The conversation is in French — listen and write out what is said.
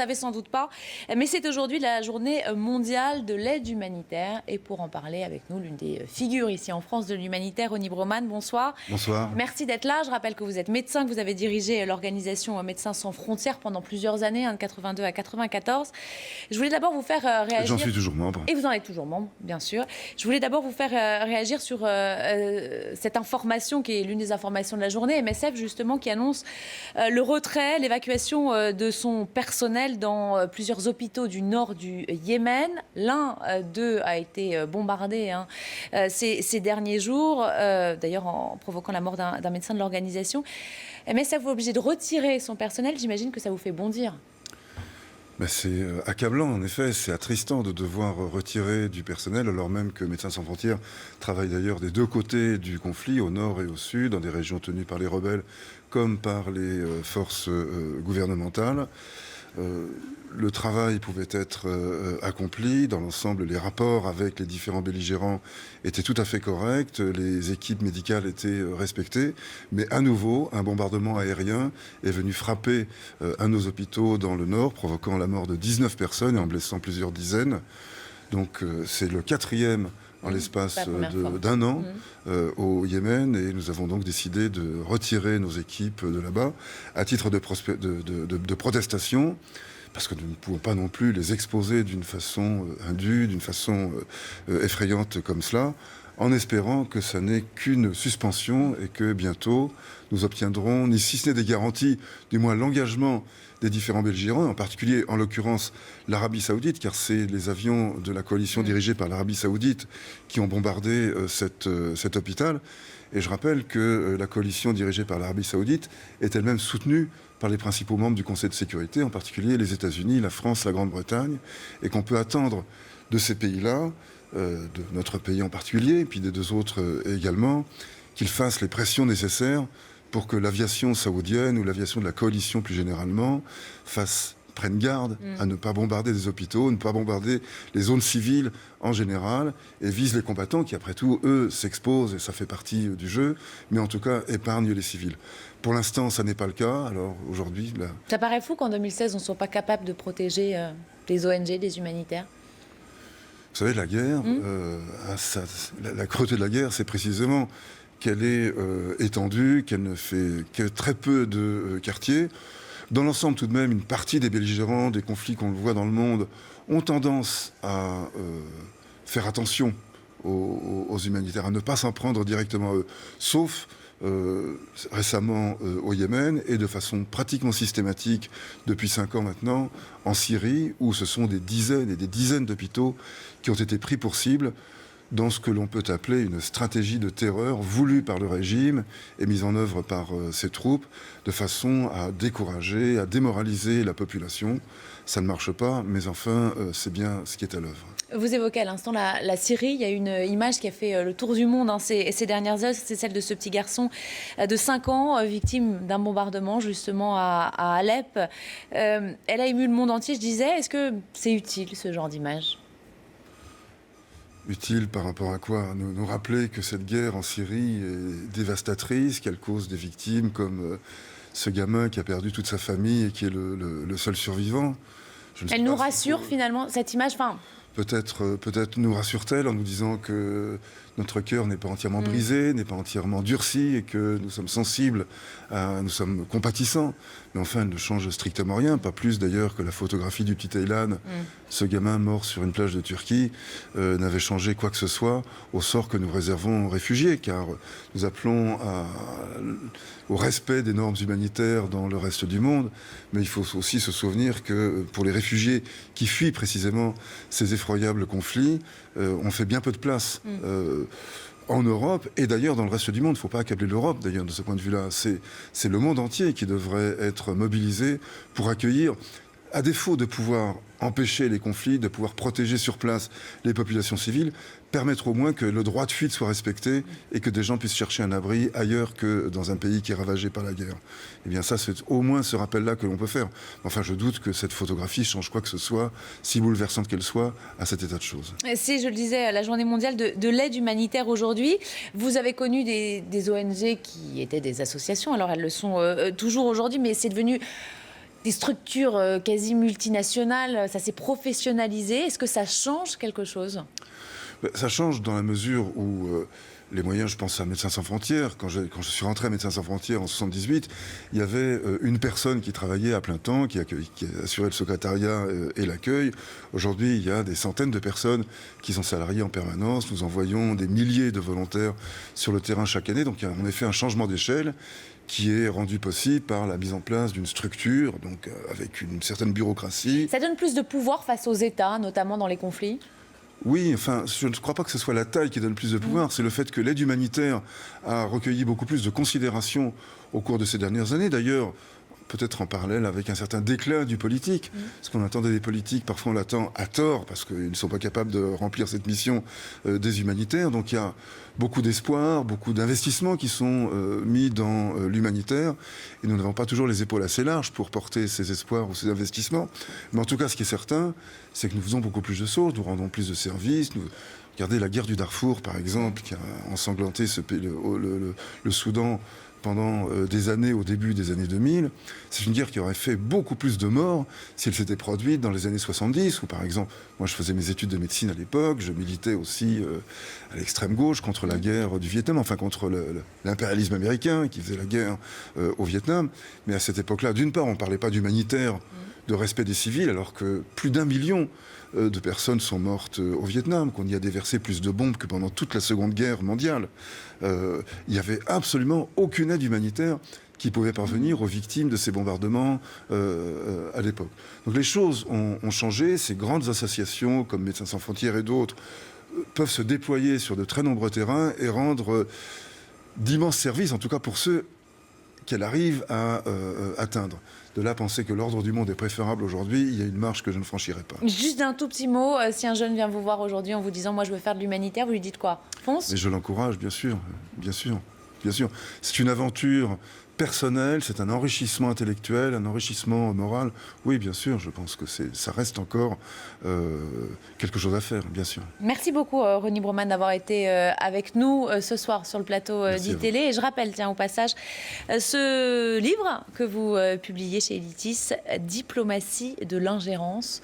Vous savez sans doute pas, mais c'est aujourd'hui la journée mondiale de l'aide humanitaire. Et pour en parler avec nous, l'une des figures ici en France de l'humanitaire, Ony Broman, bonsoir. Bonsoir. Merci d'être là. Je rappelle que vous êtes médecin, que vous avez dirigé l'organisation Médecins sans frontières pendant plusieurs années, de 82 à 94. Je voulais d'abord vous faire réagir... J'en suis toujours membre. Et vous en êtes toujours membre, bien sûr. Je voulais d'abord vous faire réagir sur cette information qui est l'une des informations de la journée, MSF justement, qui annonce le retrait, l'évacuation de son personnel dans plusieurs hôpitaux du nord du Yémen. L'un d'eux a été bombardé ces derniers jours, d'ailleurs en provoquant la mort d'un médecin de l'organisation. MSF est obligé de retirer son personnel, j'imagine que ça vous fait bondir. C'est accablant, en effet. C'est attristant de devoir retirer du personnel, alors même que Médecins sans frontières travaille d'ailleurs des deux côtés du conflit, au nord et au sud, dans des régions tenues par les rebelles comme par les forces gouvernementales. Le travail pouvait être accompli. Dans l'ensemble, les rapports avec les différents belligérants étaient tout à fait corrects. Les équipes médicales étaient respectées. Mais à nouveau, un bombardement aérien est venu frapper un de nos hôpitaux dans le nord, provoquant la mort de 19 personnes et en blessant plusieurs dizaines. Donc c'est le quatrième en l'espace d'un an au Yémen, et nous avons donc décidé de retirer nos équipes de là-bas à titre de protestation, parce que nous ne pouvons pas non plus les exposer d'une façon indue, d'une façon effrayante comme cela, en espérant que ça n'est qu'une suspension et que bientôt nous obtiendrons, si ce n'est des garanties, du moins l'engagement des différents belligérants, en particulier, en l'occurrence, l'Arabie Saoudite, car c'est les avions de la coalition dirigée par l'Arabie Saoudite qui ont bombardé cet hôpital. Et je rappelle que la coalition dirigée par l'Arabie Saoudite est elle-même soutenue par les principaux membres du Conseil de sécurité, en particulier les États-Unis, la France, la Grande-Bretagne, et qu'on peut attendre de ces pays-là, de notre pays en particulier, et puis des deux autres également, qu'ils fassent les pressions nécessaires pour que l'aviation saoudienne ou l'aviation de la coalition plus généralement prenne garde à ne pas bombarder des hôpitaux, ne pas bombarder les zones civiles en général, et vise les combattants qui, après tout, eux, s'exposent, et ça fait partie du jeu, mais en tout cas épargnent les civils. Pour l'instant, ça n'est pas le cas. Alors aujourd'hui... Ça paraît fou qu'en 2016, on ne soit pas capable de protéger les ONG, les humanitaires. Vous savez, la guerre, la cruauté de la guerre, c'est précisément qu'elle est étendue, qu'elle ne fait que très peu de quartiers. Dans l'ensemble, tout de même, une partie des belligérants, des conflits qu'on le voit dans le monde, ont tendance à faire attention aux humanitaires, à ne pas s'en prendre directement à eux, sauf récemment au Yémen, et de façon pratiquement systématique depuis 5 ans maintenant, en Syrie, où ce sont des dizaines et des dizaines d'hôpitaux qui ont été pris pour cible dans ce que l'on peut appeler une stratégie de terreur voulue par le régime et mise en œuvre par ses troupes, de façon à décourager, à démoraliser la population. Ça ne marche pas, mais enfin, c'est bien ce qui est à l'œuvre. Vous évoquez à l'instant la Syrie. Il y a une image qui a fait le tour du monde ces dernières heures. C'est celle de ce petit garçon de 5 ans, victime d'un bombardement justement à Alep. Elle a ému le monde entier, je disais. Est-ce que c'est utile, ce genre d'image ? Utile par rapport à quoi ? Nous rappeler que cette guerre en Syrie est dévastatrice, qu'elle cause des victimes comme ce gamin qui a perdu toute sa famille et qui est le seul survivant. Elle nous rassure finalement, cette image. Peut-être nous rassure-t-elle en nous disant que notre cœur n'est pas entièrement brisé, n'est pas entièrement durci, et que nous sommes sensibles, nous sommes compatissants. Mais enfin, elle ne change strictement rien, pas plus d'ailleurs que la photographie du petit Aylan, ce gamin mort sur une plage de Turquie, n'avait changé quoi que ce soit au sort que nous réservons aux réfugiés, car nous appelons au respect des normes humanitaires dans le reste du monde. Mais il faut aussi se souvenir que pour les réfugiés qui fuient précisément ces effroyables conflits, on fait bien peu de place en Europe, et d'ailleurs dans le reste du monde. Il ne faut pas accabler l'Europe d'ailleurs de ce point de vue-là. C'est le monde entier qui devrait être mobilisé pour accueillir, à défaut de pouvoir empêcher les conflits, de pouvoir protéger sur place les populations civiles, permettre au moins que le droit de fuite soit respecté et que des gens puissent chercher un abri ailleurs que dans un pays qui est ravagé par la guerre. Eh bien ça, c'est au moins ce rappel-là que l'on peut faire. Enfin, je doute que cette photographie change quoi que ce soit, si bouleversante qu'elle soit, à cet état de choses. C'est, je le disais, la journée mondiale de l'aide humanitaire aujourd'hui. Vous avez connu des ONG qui étaient des associations, alors elles le sont toujours aujourd'hui, mais c'est devenu des structures quasi multinationales, ça s'est professionnalisé. Est-ce que ça change quelque chose? Ça change dans la mesure où les moyens, je pense à Médecins sans frontières, quand je suis rentré à Médecins sans frontières en 78, il y avait une personne qui travaillait à plein temps, qui assurait le secrétariat et l'accueil. Aujourd'hui, il y a des centaines de personnes qui sont salariées en permanence. Nous envoyons des milliers de volontaires sur le terrain chaque année. Donc il y a en effet un changement d'échelle qui est rendu possible par la mise en place d'une structure, donc avec une certaine bureaucratie. Ça donne plus de pouvoir face aux États, notamment dans les conflits? Oui, enfin, je ne crois pas que ce soit la taille qui donne plus de pouvoir, c'est le fait que l'aide humanitaire a recueilli beaucoup plus de considération au cours de ces dernières années. D'ailleurs, peut-être en parallèle avec un certain déclin du politique, parce qu'on attendait des politiques, parfois on l'attend à tort, parce qu'ils ne sont pas capables de remplir cette mission des humanitaires. Donc il y a beaucoup d'espoir, beaucoup d'investissements qui sont mis dans l'humanitaire, et nous n'avons pas toujours les épaules assez larges pour porter ces espoirs ou ces investissements. Mais en tout cas, ce qui est certain, c'est que nous faisons beaucoup plus de choses, nous rendons plus de services. Regardez la guerre du Darfour, par exemple, qui a ensanglanté le Soudan pendant des années, au début des années 2000. C'est une guerre qui aurait fait beaucoup plus de morts si elle s'était produite dans les années 70, où par exemple, moi je faisais mes études de médecine à l'époque, je militais aussi à l'extrême gauche contre la guerre du Vietnam, enfin contre l'impérialisme américain qui faisait la guerre au Vietnam. Mais à cette époque-là, d'une part, on ne parlait pas d'humanitaire, de respect des civils, alors que plus d'1 million de personnes sont mortes au Vietnam, qu'on y a déversé plus de bombes que pendant toute la Seconde Guerre mondiale. Il n'y avait absolument aucune aide humanitaire qui pouvait parvenir aux victimes de ces bombardements à l'époque. Donc les choses ont changé. Ces grandes associations comme Médecins sans frontières et d'autres peuvent se déployer sur de très nombreux terrains et rendre d'immenses services, en tout cas pour ceux qu'elle arrive à atteindre. De là, penser que l'ordre du monde est préférable aujourd'hui, il y a une marche que je ne franchirai pas. Juste d'un tout petit mot, si un jeune vient vous voir aujourd'hui en vous disant « moi je veux faire de l'humanitaire », vous lui dites quoi? Fonce? Mais je l'encourage, bien sûr, bien sûr, bien sûr. C'est une aventure personnelle, c'est un enrichissement intellectuel, un enrichissement moral. Oui, bien sûr, je pense que ça reste encore quelque chose à faire, bien sûr. Merci beaucoup, Ronnie Broman, d'avoir été avec nous ce soir sur le plateau d'ITélé. Et je rappelle, tiens, au passage, ce livre que vous publiez chez Editis, Diplomatie de l'ingérence.